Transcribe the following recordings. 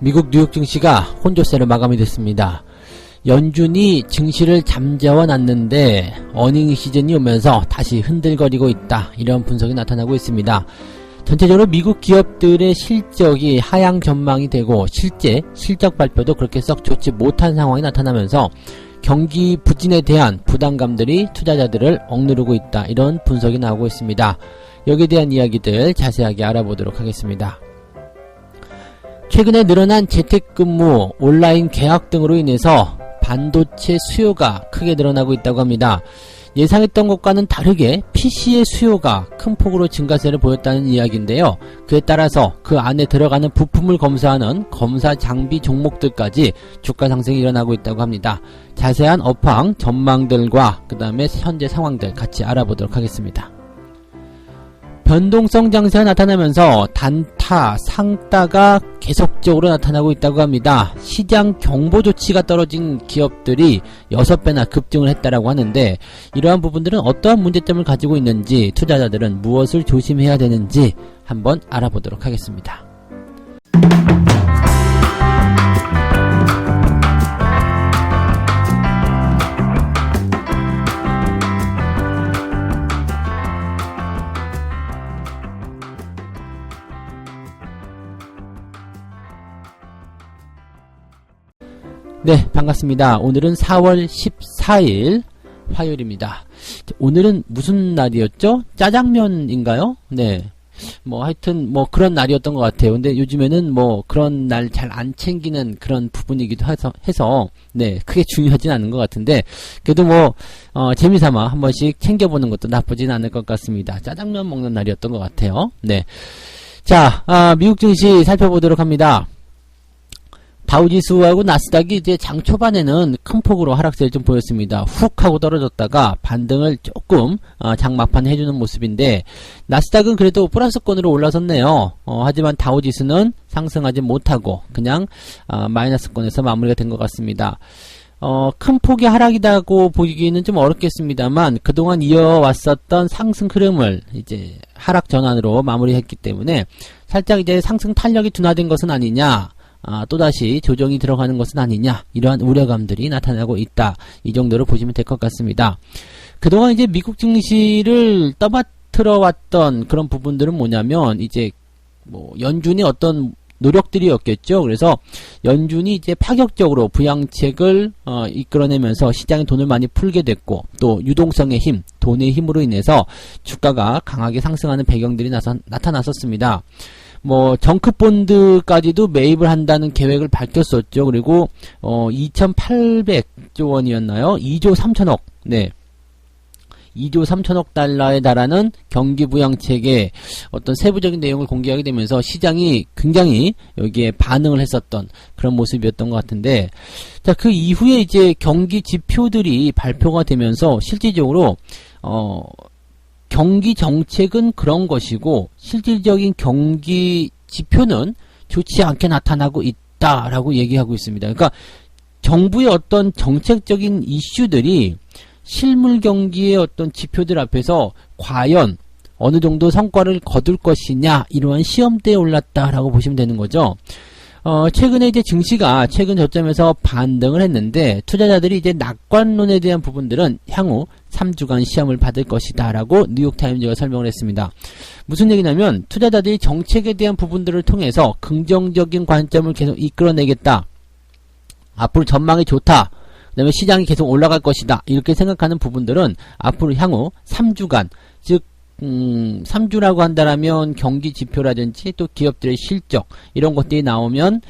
미국 뉴욕 증시가 혼조세로 마감이 됐습니다. 연준이 증시를 잠재워 놨는데 어닝 시즌이 오면서 다시 흔들거리고 있다, 이런 분석이 나타나고 있습니다. 전체적으로 미국 기업들의 실적이 하향 전망이 되고 실제 실적 발표도 그렇게 썩 좋지 못한 상황이 나타나면서 경기 부진에 대한 부담감들이 투자자들을 억누르고 있다, 이런 분석이 나오고 있습니다. 여기에 대한 이야기들 자세하게 알아보도록 하겠습니다. 최근에 늘어난 재택근무, 온라인 계약 등으로 인해서 반도체 수요가 크게 늘어나고 있다고 합니다. 예상했던 것과는 다르게 PC의 수요가 큰 폭으로 증가세를 보였다는 이야기인데요. 그에 따라서 그 안에 들어가는 부품을 검사하는 검사 장비 종목들까지 주가 상승이 일어나고 있다고 합니다. 자세한 업황 전망들과 그 다음에 현재 상황들 같이 알아보도록 하겠습니다. 변동성 장세가 나타나면서 단타, 상따가 계속적으로 나타나고 있다고 합니다. 시장 경보 조치가 떨어진 기업들이 6배나 급증을 했다라고 하는데, 이러한 부분들은 어떠한 문제점을 가지고 있는지, 투자자들은 무엇을 조심해야 되는지 한번 알아보도록 하겠습니다. 네, 반갑습니다. 오늘은 4월 14일 화요일입니다. 오늘은 무슨 날이었죠? 짜장면인가요? 네. 하여튼 그런 날이었던 것 같아요. 근데 요즘에는 그런 날 잘 안 챙기는 그런 부분이기도 해서 네, 크게 중요하진 않은 것 같은데, 그래도 재미삼아 한 번씩 챙겨보는 것도 나쁘진 않을 것 같습니다. 짜장면 먹는 날이었던 것 같아요. 네. 자, 미국 증시 살펴보도록 합니다. 다우지수하고 나스닥이 이제 장 초반에는 큰 폭으로 하락세를 좀 보였습니다. 훅 하고 떨어졌다가 반등을 조금 장 막판 해주는 모습인데, 나스닥은 그래도 플러스권으로 올라섰네요. 하지만 다우지수는 상승하지 못하고 그냥 마이너스권에서 마무리가 된 것 같습니다. 큰 폭의 하락이라고 보기는 좀 어렵겠습니다만, 그동안 이어왔었던 상승 흐름을 이제 하락 전환으로 마무리했기 때문에 살짝 이제 상승 탄력이 둔화된 것은 아니냐, 또다시 조정이 들어가는 것은 아니냐, 이러한 우려감들이 나타나고 있다, 이 정도로 보시면 될 것 같습니다. 그동안 이제 미국 증시를 떠받들어 왔던 그런 부분들은 뭐냐면, 이제 연준이 어떤 노력들이었겠죠. 그래서 연준이 이제 파격적으로 부양책을 이끌어내면서 시장에 돈을 많이 풀게 됐고, 또 유동성의 힘, 돈의 힘으로 인해서 주가가 강하게 상승하는 배경들이 나타났었습니다. 정크본드까지도 매입을 한다는 계획을 밝혔었죠. 그리고 2,800조 원이었나요? 2조 3천억. 네. 2조 3천억 달러에 달하는 경기부양책의 어떤 세부적인 내용을 공개하게 되면서 시장이 굉장히 여기에 반응을 했었던 그런 모습이었던 것 같은데, 자, 그 이후에 이제 경기 지표들이 발표가 되면서 실질적으로 경기 정책은 그런 것이고 실질적인 경기 지표는 좋지 않게 나타나고 있다라고 얘기하고 있습니다. 그러니까 정부의 어떤 정책적인 이슈들이 실물 경기의 어떤 지표들 앞에서 과연 어느 정도 성과를 거둘 것이냐, 이러한 시험대에 올랐다라고 보시면 되는 거죠. 최근에 이제 증시가 최근 저점에서 반등을 했는데, 투자자들이 이제 낙관론에 대한 부분들은 향후 3주간 시험을 받을 것이다 라고 뉴욕타임즈가 설명을 했습니다. 무슨 얘기냐면, 투자자들이 정책에 대한 부분들을 통해서 긍정적인 관점을 계속 이끌어내겠다, 앞으로 전망이 좋다, 그 다음에 시장이 계속 올라갈 것이다, 이렇게 생각하는 부분들은 앞으로 향후 3주간, 즉 3주라고 한다라면 경기 지표라든지 또 기업들의 실적, 이런 것들이 나오면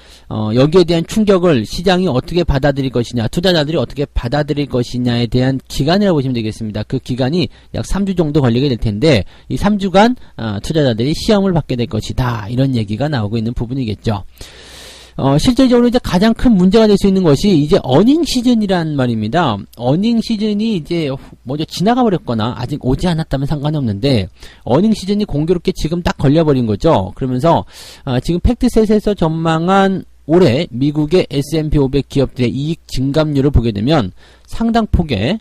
여기에 대한 충격을 시장이 어떻게 받아들일 것이냐, 투자자들이 어떻게 받아들일 것이냐에 대한 기간이라고 보시면 되겠습니다. 그 기간이 약 3주 정도 걸리게 될 텐데, 이 3주간 투자자들이 시험을 받게 될 것이다, 이런 얘기가 나오고 있는 부분이겠죠. 실질적으로 이제 가장 큰 문제가 될 수 있는 것이 이제 어닝 시즌이란 말입니다. 어닝 시즌이 이제 먼저 지나가 버렸거나 아직 오지 않았다면 상관이 없는데, 어닝 시즌이 공교롭게 지금 딱 걸려버린 거죠. 그러면서 지금 팩트셋에서 전망한 올해 미국의 S&P 500 기업들의 이익 증감률을 보게 되면 상당 폭의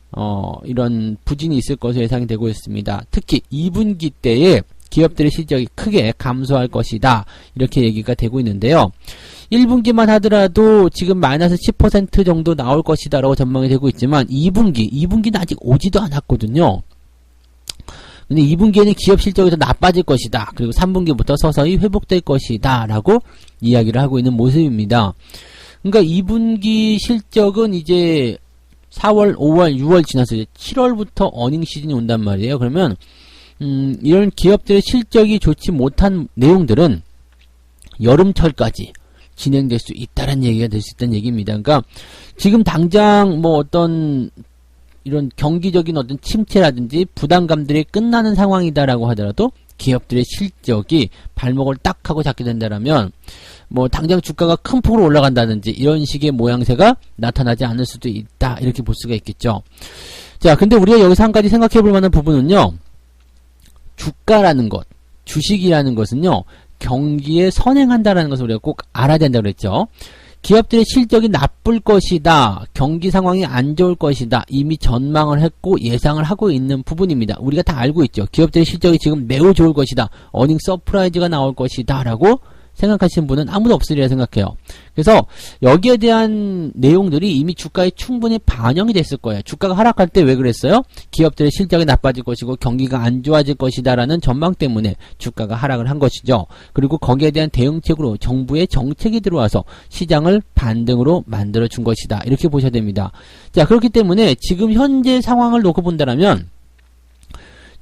이런 부진이 있을 것으로 예상이 되고 있습니다. 특히 2분기 때에 기업들의 실적이 크게 감소할 것이다. 이렇게 얘기가 되고 있는데요. 1분기만 하더라도 지금 마이너스 10% 정도 나올 것이다 라고 전망이 되고 있지만 2분기는 아직 오지도 않았거든요. 근데 2분기에는 기업 실적이 더 나빠질 것이다. 그리고 3분기부터 서서히 회복될 것이다. 라고 이야기를 하고 있는 모습입니다. 그러니까 2분기 실적은 이제 4월, 5월, 6월 지나서 이제 7월부터 어닝 시즌이 온단 말이에요. 그러면 이런 기업들의 실적이 좋지 못한 내용들은 여름철까지 진행될 수 있다는 얘기가 될 수 있다는 얘기입니다. 그러니까 지금 당장 뭐 어떤 이런 경기적인 어떤 침체라든지 부담감들이 끝나는 상황이다라고 하더라도 기업들의 실적이 발목을 딱 하고 잡게 된다라면 뭐 당장 주가가 큰 폭으로 올라간다든지 이런 식의 모양새가 나타나지 않을 수도 있다. 이렇게 볼 수가 있겠죠. 자, 근데 우리가 여기서 한 가지 생각해 볼 만한 부분은요. 주가라는 것, 주식이라는 것은요. 경기에 선행한다라는 것을 우리가 꼭 알아야 된다고 그랬죠. 기업들의 실적이 나쁠 것이다. 경기 상황이 안 좋을 것이다. 이미 전망을 했고 예상을 하고 있는 부분입니다. 우리가 다 알고 있죠. 기업들의 실적이 지금 매우 좋을 것이다. 어닝 서프라이즈가 나올 것이다. 라고 생각하시는 분은 아무도 없으리라 생각해요. 그래서 여기에 대한 내용들이 이미 주가에 충분히 반영이 됐을 거예요. 주가가 하락할 때 왜 그랬어요? 기업들의 실적이 나빠질 것이고 경기가 안 좋아질 것이다 라는 전망 때문에 주가가 하락을 한 것이죠. 그리고 거기에 대한 대응책으로 정부의 정책이 들어와서 시장을 반등으로 만들어준 것이다. 이렇게 보셔야 됩니다. 자, 그렇기 때문에 지금 현재 상황을 놓고 본다면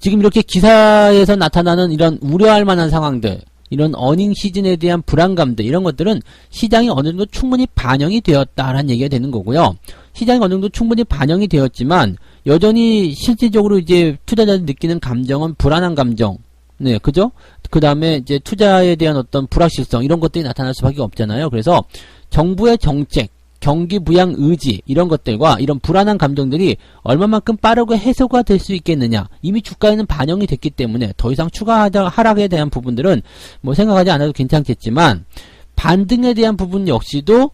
지금 이렇게 기사에서 나타나는 이런 우려할 만한 상황들, 이런 어닝 시즌에 대한 불안감들, 이런 것들은 시장이 어느 정도 충분히 반영이 되었다라는 얘기가 되는 거고요. 시장이 어느 정도 충분히 반영이 되었지만 여전히 실질적으로 이제 투자자들이 느끼는 감정은 불안한 감정, 네, 그죠? 그 다음에 이제 투자에 대한 어떤 불확실성, 이런 것들이 나타날 수밖에 없잖아요. 그래서 정부의 정책, 경기 부양 의지, 이런 것들과 이런 불안한 감정들이 얼마만큼 빠르게 해소가 될 수 있겠느냐. 이미 주가에는 반영이 됐기 때문에 더 이상 추가 하락에 대한 부분들은 뭐 생각하지 않아도 괜찮겠지만 반등에 대한 부분 역시도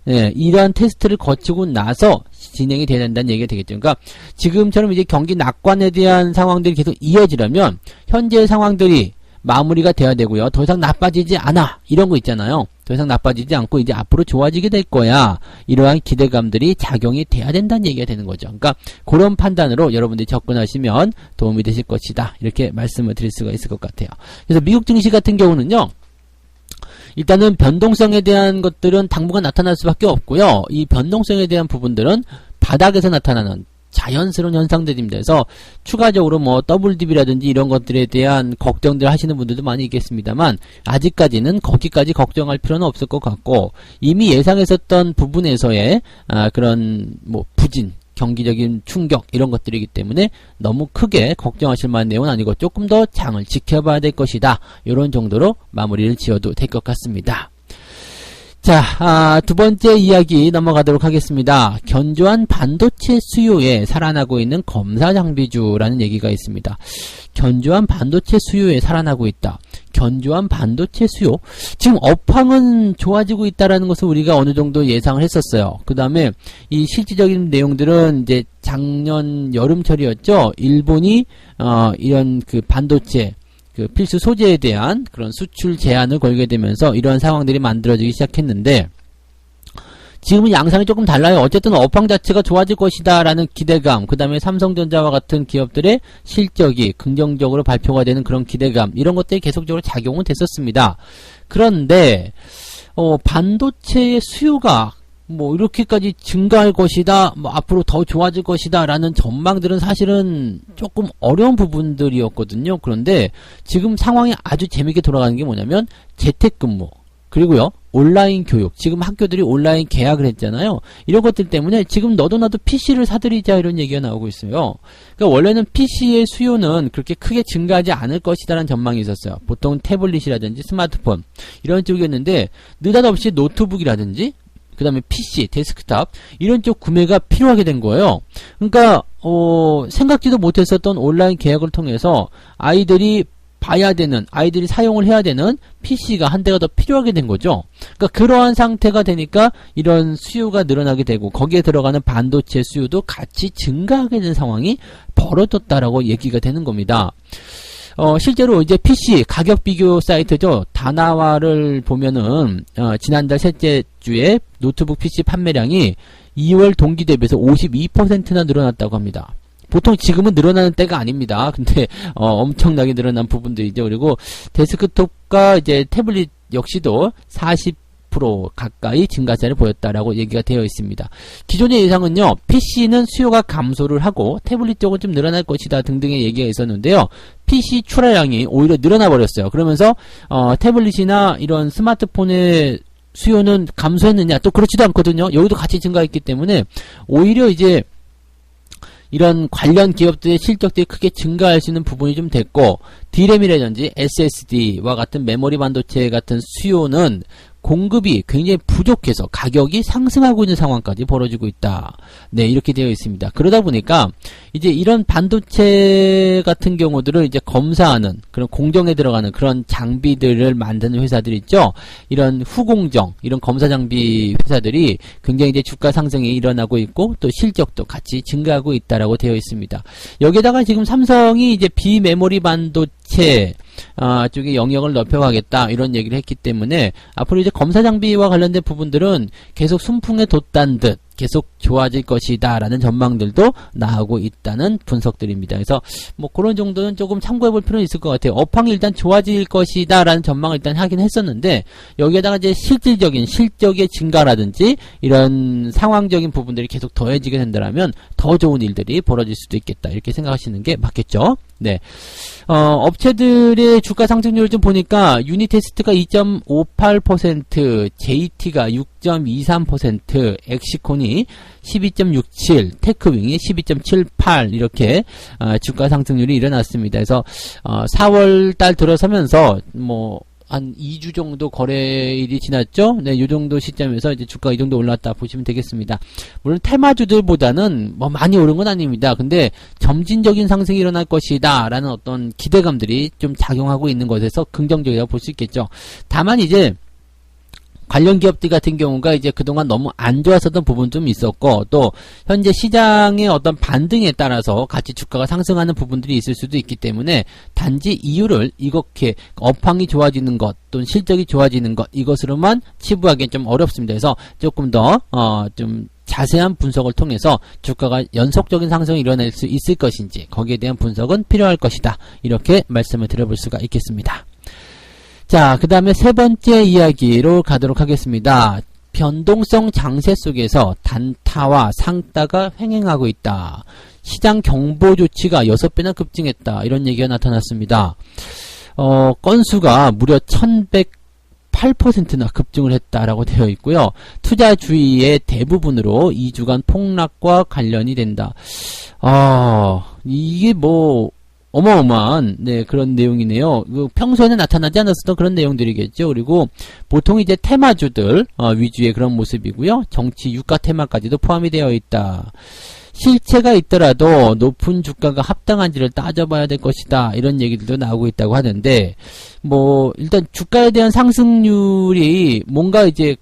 이러한 테스트를 거치고 나서 진행이 돼야 된다는 얘기가 되겠죠. 그러니까 지금처럼 이제 경기 낙관에 대한 상황들이 계속 이어지려면 현재의 상황들이 마무리가 돼야 되고요. 더 이상 나빠지지 않아. 이런 거 있잖아요. 더 이상 나빠지지 않고 이제 앞으로 좋아지게 될 거야. 이러한 기대감들이 작용이 돼야 된다는 얘기가 되는 거죠. 그러니까 그런 판단으로 여러분들이 접근하시면 도움이 되실 것이다. 이렇게 말씀을 드릴 수가 있을 것 같아요. 그래서 미국 증시 같은 경우는요. 일단은 변동성에 대한 것들은 당분간 나타날 수밖에 없고요. 이 변동성에 대한 부분들은 바닥에서 나타나는 자연스러운 현상들입니다. 그래서 추가적으로 뭐 WDB라든지 이런 것들에 대한 걱정들 하시는 분들도 많이 있겠습니다만 아직까지는 거기까지 걱정할 필요는 없을 것 같고 이미 예상했었던 부분에서의 그런 뭐 부진, 경기적인 충격 이런 것들이기 때문에 너무 크게 걱정하실 만한 내용은 아니고 조금 더 장을 지켜봐야 될 것이다. 이런 정도로 마무리를 지어도 될 것 같습니다. 자, 두 번째 이야기 넘어가도록 하겠습니다. 견조한 반도체 수요에 살아나고 있는 검사 장비주라는 얘기가 있습니다. 견조한 반도체 수요에 살아나고 있다. 견조한 반도체 수요? 지금 업황은 좋아지고 있다라는 것을 우리가 어느 정도 예상을 했었어요. 그 다음에 이 실질적인 내용들은 이제 작년 여름철이었죠. 일본이 이런 그 반도체 그 필수 소재에 대한 그런 수출 제한을 걸게 되면서 이러한 상황들이 만들어지기 시작했는데 지금은 양상이 조금 달라요. 어쨌든 업황 자체가 좋아질 것이다 라는 기대감, 그 다음에 삼성전자와 같은 기업들의 실적이 긍정적으로 발표가 되는 그런 기대감, 이런 것들이 계속적으로 작용은 됐었습니다. 그런데 반도체의 수요가 뭐 이렇게까지 증가할 것이다, 뭐 앞으로 더 좋아질 것이다 라는 전망들은 사실은 조금 어려운 부분들이었거든요. 그런데 지금 상황이 아주 재밌게 돌아가는 게 뭐냐면 재택근무, 그리고요 온라인 교육, 지금 학교들이 온라인 개학을 했잖아요. 이런 것들 때문에 지금 너도 나도 PC를 사들이자 이런 얘기가 나오고 있어요. 그러니까 원래는 PC의 수요는 그렇게 크게 증가하지 않을 것이다라는 전망이 있었어요. 보통 태블릿이라든지 스마트폰 이런 쪽이었는데 느닷없이 노트북이라든지 그 다음에 PC, 데스크탑 이런 쪽 구매가 필요하게 된 거예요. 그러니까 생각지도 못했었던 온라인 계약을 통해서 아이들이 봐야 되는, 아이들이 사용을 해야 되는 PC가 한 대가 더 필요하게 된 거죠. 그러니까 그러한 상태가 되니까 이런 수요가 늘어나게 되고 거기에 들어가는 반도체 수요도 같이 증가하게 된 상황이 벌어졌다라고 얘기가 되는 겁니다. 실제로 이제 PC 가격 비교 사이트죠. 다나와를 보면은, 지난달 셋째 주에 노트북 PC 판매량이 2월 동기 대비해서 52%나 늘어났다고 합니다. 보통 지금은 늘어나는 때가 아닙니다. 근데, 엄청나게 늘어난 부분들이죠. 그리고 데스크톱과 이제 태블릿 역시도 40% 가까이 증가세를 보였다라고 얘기가 되어 있습니다. 기존의 예상은요, PC는 수요가 감소를 하고 태블릿 쪽은 좀 늘어날 것이다 등등의 얘기가 있었는데요. PC 출하량이 오히려 늘어나 버렸어요. 그러면서 태블릿이나 이런 스마트폰의 수요는 감소했느냐? 또 그렇지도 않거든요. 여기도 같이 증가했기 때문에 오히려 이제 이런 관련 기업들의 실적들이 크게 증가할 수 있는 부분이 좀 됐고, D램이라든지 SSD와 같은 메모리 반도체 같은 수요는 공급이 굉장히 부족해서 가격이 상승하고 있는 상황까지 벌어지고 있다. 네, 이렇게 되어 있습니다. 그러다 보니까 이제 이런 반도체 같은 경우들을 이제 검사하는 그런 공정에 들어가는 그런 장비들을 만드는 회사들 있죠. 이런 후공정, 이런 검사 장비 회사들이 굉장히 이제 주가 상승이 일어나고 있고 또 실적도 같이 증가하고 있다라고 되어 있습니다. 여기에다가 지금 삼성이 이제 비메모리 반도체 쪽에 영역을 넓혀가겠다 이런 얘기를 했기 때문에 앞으로 이제 검사 장비와 관련된 부분들은 계속 순풍에 돋단 듯 계속 좋아질 것이다 라는 전망들도 나오고 있다는 분석들입니다. 그래서 뭐 그런 정도는 조금 참고해 볼 필요는 있을 것 같아요. 업황이 일단 좋아질 것이다 라는 전망을 일단 하긴 했었는데, 여기에다가 이제 실질적인 실적의 증가라든지 이런 상황적인 부분들이 계속 더해지게 된다면 더 좋은 일들이 벌어질 수도 있겠다 이렇게 생각하시는 게 맞겠죠. 네. 업체들의 주가 상승률을 좀 보니까 유니테스트가 2.58%, JT가 6.23%, 엑시콘이 12.67, 테크윙이 12.78 이렇게 주가 상승률이 일어났습니다. 그래서 4월달 들어서면서 뭐 한 2주 정도 거래일이 지났죠? 네, 요 정도 시점에서 이제 주가가 이 정도 올랐다 보시면 되겠습니다. 물론 테마주들보다는 뭐 많이 오른 건 아닙니다. 근데 점진적인 상승이 일어날 것이다 라는 어떤 기대감들이 좀 작용하고 있는 것에서 긍정적이라고 볼 수 있겠죠. 다만 이제 관련 기업들 같은 경우가 이제 그동안 너무 안 좋았었던 부분 좀 있었고, 또 현재 시장의 어떤 반등에 따라서 같이 주가가 상승하는 부분들이 있을 수도 있기 때문에 단지 이유를 이렇게 업황이 좋아지는 것 또는 실적이 좋아지는 것 이것으로만 치부하기엔 좀 어렵습니다. 그래서 조금 더 좀 자세한 분석을 통해서 주가가 연속적인 상승이 일어날 수 있을 것인지 거기에 대한 분석은 필요할 것이다 이렇게 말씀을 드려볼 수가 있겠습니다. 자, 그 다음에 세 번째 이야기로 가도록 하겠습니다. 변동성 장세 속에서 단타와 상따가 횡행하고 있다. 시장 경보 조치가 6배나 급증했다. 이런 얘기가 나타났습니다. 건수가 무려 1108%나 급증을 했다라고 되어 있고요. 투자 주의의 대부분으로 2주간 폭락과 관련이 된다. 이게 뭐 어마어마한 그런 내용이네요. 평소에는 나타나지 않았었던 그런 내용들이겠죠. 그리고 보통 이제 테마주들 위주의 그런 모습이고요. 정치 유가 테마까지도 포함이 되어 있다. 실체가 있더라도 높은 주가가 합당한지를 따져봐야 될 것이다. 이런 얘기들도 나오고 있다고 하는데, 뭐 일단 주가에 대한 상승률이 뭔가 이제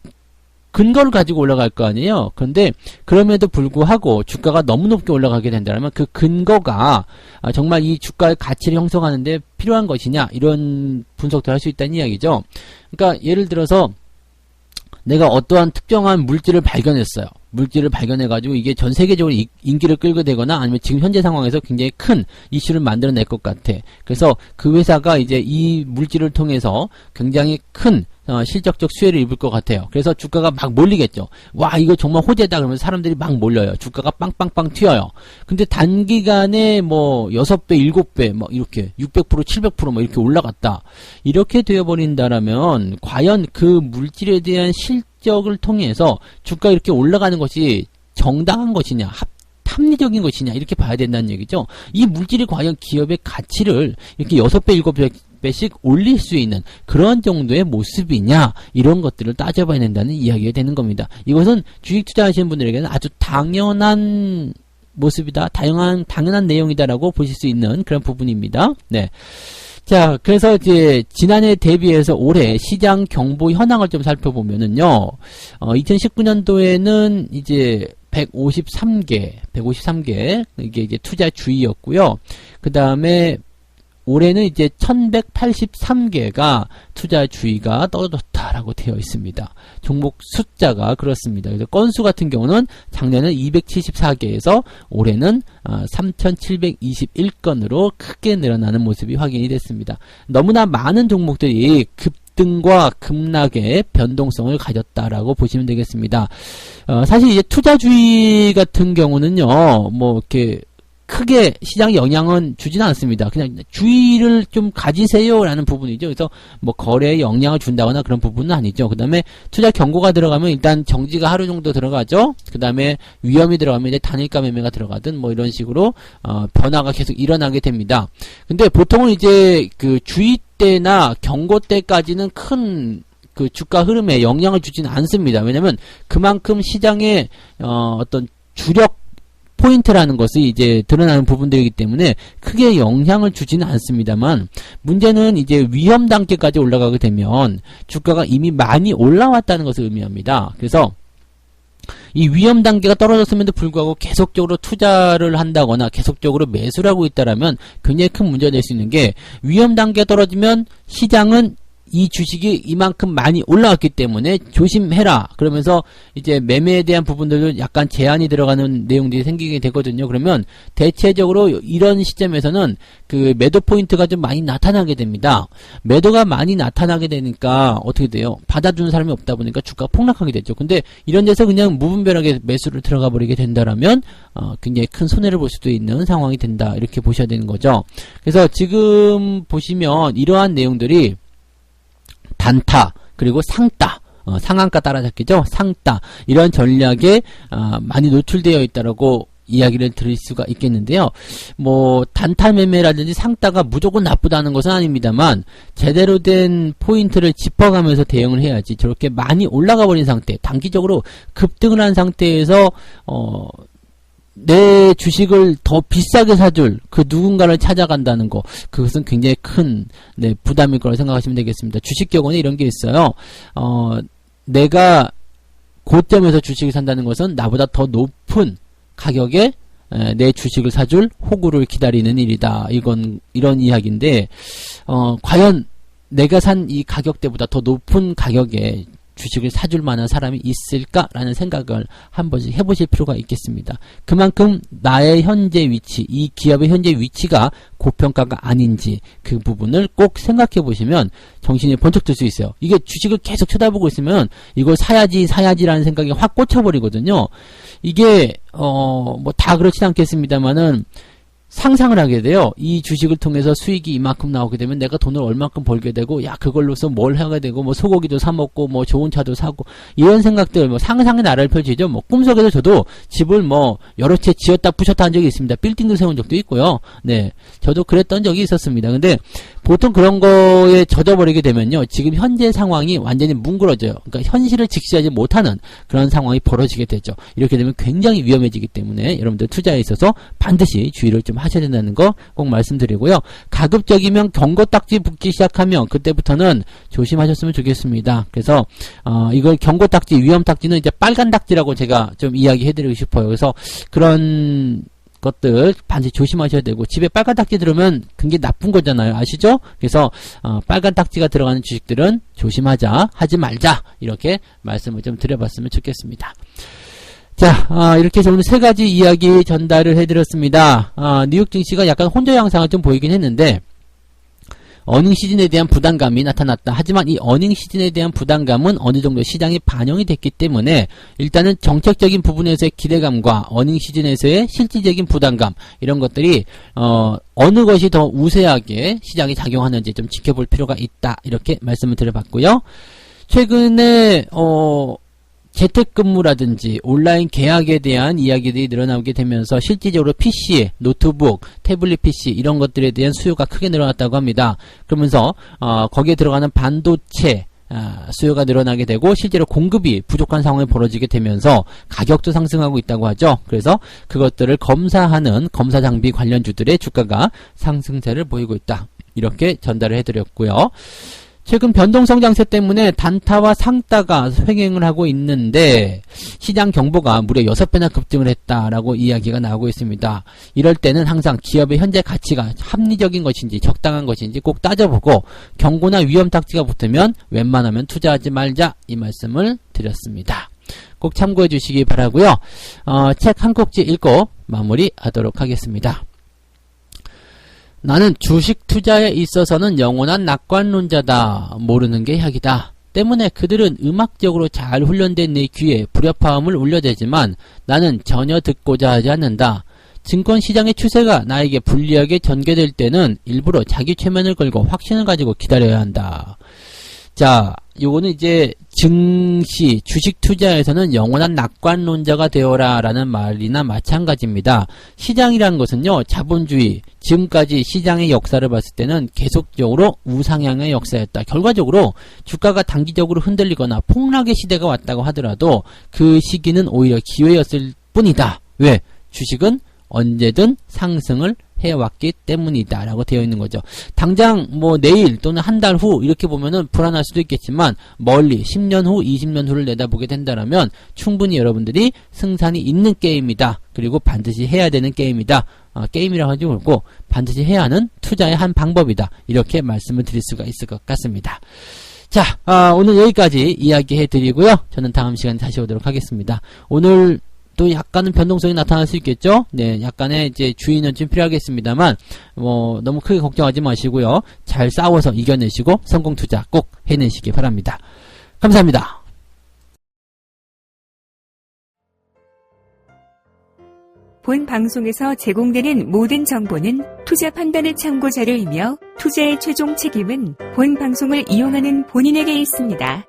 근거를 가지고 올라갈 거 아니에요. 그런데 그럼에도 불구하고 주가가 너무 높게 올라가게 된다면 그 근거가 정말 이 주가의 가치를 형성하는 데 필요한 것이냐 이런 분석도 할 수 있다는 이야기죠. 그러니까 예를 들어서 내가 어떠한 특정한 물질을 발견했어요. 물질을 발견해가지고 이게 전 세계적으로 인기를 끌게 되거나 아니면 지금 현재 상황에서 굉장히 큰 이슈를 만들어낼 것 같아. 그래서 그 회사가 이제 이 물질을 통해서 굉장히 큰 실적적 수혜를 입을 것 같아요. 그래서 주가가 막 몰리겠죠. 와, 이거 정말 호재다 그러면 사람들이 막 몰려요. 주가가 빵빵빵 튀어요. 근데 단기간에 뭐 6배, 7배 막 이렇게 600%, 700% 막 이렇게 올라갔다. 이렇게 되어버린다라면 과연 그 물질에 대한 실적을 통해서 주가가 이렇게 올라가는 것이 정당한 것이냐, 합리적인 것이냐 이렇게 봐야 된다는 얘기죠. 이 물질이 과연 기업의 가치를 이렇게 6배, 7배씩 올릴 수 있는 그런 정도의 모습이냐 이런 것들을 따져봐야 된다는 이야기가 되는 겁니다. 이것은 주식 투자하시는 분들에게는 아주 당연한 모습이다. 당연한 내용이다라고 보실 수 있는 그런 부분입니다. 네. 자, 그래서 이제 지난해 대비해서 올해 시장 경보 현황을 좀 살펴보면은요, 2019년도에는 이제 153개 이게 이제 투자 주의였고요. 그 다음에 올해는 이제 1183개가 투자 주의가 떨어졌다라고 되어 있습니다. 종목 숫자가 그렇습니다. 그래서 건수 같은 경우는 작년은 274개에서 올해는 3721건으로 크게 늘어나는 모습이 확인이 됐습니다. 너무나 많은 종목들이 급등과 급락의 변동성을 가졌다라고 보시면 되겠습니다. 사실 이제 투자주의 같은 경우는요, 뭐 이렇게 크게 시장에 영향은 주지는 않습니다. 그냥 주의를 좀 가지세요라는 부분이죠. 그래서 뭐 거래에 영향을 준다거나 그런 부분은 아니죠. 그 다음에 투자 경고가 들어가면 일단 정지가 하루 정도 들어가죠. 그 다음에 위험이 들어가면 이제 단일가 매매가 들어가든 뭐 이런 식으로 변화가 계속 일어나게 됩니다. 근데 보통은 이제 그 주의 때나 경고 때까지는 큰 그 주가 흐름에 영향을 주지는 않습니다. 왜냐면 그만큼 시장의 어떤 주력 포인트라는 것이 이제 드러나는 부분들이기 때문에 크게 영향을 주지는 않습니다만, 문제는 이제 위험 단계까지 올라가게 되면 주가가 이미 많이 올라왔다는 것을 의미합니다. 그래서 이 위험 단계가 떨어졌음에도 불구하고 계속적으로 투자를 한다거나 계속적으로 매수를 하고 있다라면 굉장히 큰 문제가 될 수 있는 게, 위험 단계가 떨어지면 시장은 이 주식이 이만큼 많이 올라왔기 때문에 조심해라, 그러면서 이제 매매에 대한 부분들도 약간 제한이 들어가는 내용들이 생기게 되거든요. 그러면 대체적으로 이런 시점에서는 그 매도 포인트가 좀 많이 나타나게 됩니다. 매도가 많이 나타나게 되니까 어떻게 돼요? 받아주는 사람이 없다 보니까 주가가 폭락하게 되죠. 근데 이런 데서 그냥 무분별하게 매수를 들어가 버리게 된다라면 굉장히 큰 손해를 볼 수도 있는 상황이 된다, 이렇게 보셔야 되는 거죠. 그래서 지금 보시면 이러한 내용들이 단타, 그리고 상따, 상한가 따라잡기죠. 상따, 이런 전략에 많이 노출되어 있다라고 이야기를 드릴 수가 있겠는데요. 뭐 단타 매매라든지 상따가 무조건 나쁘다는 것은 아닙니다만, 제대로 된 포인트를 짚어가면서 대응을 해야지, 저렇게 많이 올라가 버린 상태, 단기적으로 급등을 한 상태에서 내 주식을 더 비싸게 사줄 그 누군가를 찾아간다는 거, 그것은 굉장히 큰 부담일 거라고 생각하시면 되겠습니다. 주식 경우는 이런 게 있어요. 내가 고점에서 주식을 산다는 것은 나보다 더 높은 가격에 내 주식을 사줄 호구를 기다리는 일이다. 이런 이야기인데, 과연 내가 산 이 가격대보다 더 높은 가격에 주식을 사줄 만한 사람이 있을까라는 생각을 한 번씩 해보실 필요가 있겠습니다. 그만큼 나의 현재 위치, 이 기업의 현재 위치가 고평가가 아닌지 그 부분을 꼭 생각해 보시면 정신이 번쩍 들 수 있어요. 이게 주식을 계속 쳐다보고 있으면 이걸 사야지라는 생각이 확 꽂혀버리거든요. 이게 뭐 다 그렇진 않겠습니다만은 상상을 하게 돼요. 이 주식을 통해서 수익이 이만큼 나오게 되면 내가 돈을 얼만큼 벌게 되고, 야, 그걸로서 뭘 하게 되고, 뭐 소고기도 사 먹고, 뭐 좋은 차도 사고, 이런 생각들, 뭐 상상의 나라를 펼치죠. 뭐 꿈속에서 저도 집을 뭐 여러 채 지었다 부셨다 한 적이 있습니다. 빌딩도 세운 적도 있고요. 네, 저도 그랬던 적이 있었습니다. 근데 보통 그런 거에 젖어버리게 되면요, 지금 현재 상황이 완전히 뭉그러져요. 그러니까 현실을 직시하지 못하는 그런 상황이 벌어지게 되죠. 이렇게 되면 굉장히 위험해지기 때문에 여러분들 투자에 있어서 반드시 주의를 좀 하셔야 된다는 거 꼭 말씀드리고요. 가급적이면 경고딱지 붙기 시작하면 그때부터는 조심하셨으면 좋겠습니다. 그래서 이걸 경고딱지, 위험딱지는 이제 빨간 딱지라고 제가 좀 이야기해드리고 싶어요. 그래서 그런 것들 반드시 조심하셔야 되고, 집에 빨간 딱지 들으면 굉장히 나쁜 거잖아요. 아시죠? 그래서 빨간 딱지가 들어가는 주식들은 조심하자, 하지 말자, 이렇게 말씀을 좀 드려봤으면 좋겠습니다. 자, 이렇게 해서 오늘 세 가지 이야기 전달을 해드렸습니다. 뉴욕 증시가 약간 혼조 양상을 좀 보이긴 했는데, 어닝 시즌에 대한 부담감이 나타났다. 하지만 이 어닝 시즌에 대한 부담감은 어느 정도 시장에 반영이 됐기 때문에 일단은 정책적인 부분에서의 기대감과 어닝 시즌에서의 실질적인 부담감, 이런 것들이 어느 것이 더 우세하게 시장에 작용하는지 좀 지켜볼 필요가 있다, 이렇게 말씀을 드려봤고요. 최근에 재택근무라든지 온라인 계약에 대한 이야기들이 늘어나게 되면서 실질적으로 PC, 노트북, 태블릿 PC 이런 것들에 대한 수요가 크게 늘어났다고 합니다. 그러면서 거기에 들어가는 반도체 수요가 늘어나게 되고, 실제로 공급이 부족한 상황이 벌어지게 되면서 가격도 상승하고 있다고 하죠. 그래서 그것들을 검사하는 검사 장비 관련주들의 주가가 상승세를 보이고 있다, 이렇게 전달을 해드렸고요. 최근 변동성장세 때문에 단타와 상따가 횡행을 하고 있는데 시장 경보가 무려 6배나 급등을 했다라고 이야기가 나오고 있습니다. 이럴 때는 항상 기업의 현재 가치가 합리적인 것인지 적당한 것인지 꼭 따져보고 경고나 위험 딱지가 붙으면 웬만하면 투자하지 말자, 이 말씀을 드렸습니다. 꼭 참고해 주시기 바라고요. 책 한 꼭지 읽고 마무리하도록 하겠습니다. 나는 주식 투자에 있어서는 영원한 낙관론자다. 모르는 게 약이다. 때문에 그들은 음악적으로 잘 훈련된 내 귀에 불협화음을 울려대지만 나는 전혀 듣고자 하지 않는다. 증권시장의 추세가 나에게 불리하게 전개될 때는 일부러 자기 최면을 걸고 확신을 가지고 기다려야 한다. 자, 요거는 이제 증시, 주식 투자에서는 영원한 낙관론자가 되어라 라는 말이나 마찬가지입니다. 시장이라는 것은요, 자본주의, 지금까지 시장의 역사를 봤을 때는 계속적으로 우상향의 역사였다. 결과적으로 주가가 단기적으로 흔들리거나 폭락의 시대가 왔다고 하더라도 그 시기는 오히려 기회였을 뿐이다. 왜? 주식은 언제든 상승을 해왔기 때문이다 라고 되어 있는 거죠. 당장 뭐 내일 또는 한 달 후 이렇게 보면은 불안할 수도 있겠지만 멀리 10년 후 20년 후를 내다보게 된다면 충분히 여러분들이 승산이 있는 게임이다. 그리고 반드시 해야 되는 게임이다. 게임이라고 하지 말고 반드시 해야 하는 투자의 한 방법이다. 이렇게 말씀을 드릴 수가 있을 것 같습니다. 자, 오늘 여기까지 이야기해 드리고요. 저는 다음 시간에 다시 오도록 하겠습니다. 오늘 또 약간은 변동성이 나타날 수 있겠죠? 네, 약간의 이제 주의는 좀 필요하겠습니다만, 너무 크게 걱정하지 마시고요. 잘 싸워서 이겨내시고 성공 투자 꼭 해내시기 바랍니다. 감사합니다. 본 방송에서 제공되는 모든 정보는 투자 판단의 참고 자료이며 투자의 최종 책임은 본 방송을 이용하는 본인에게 있습니다.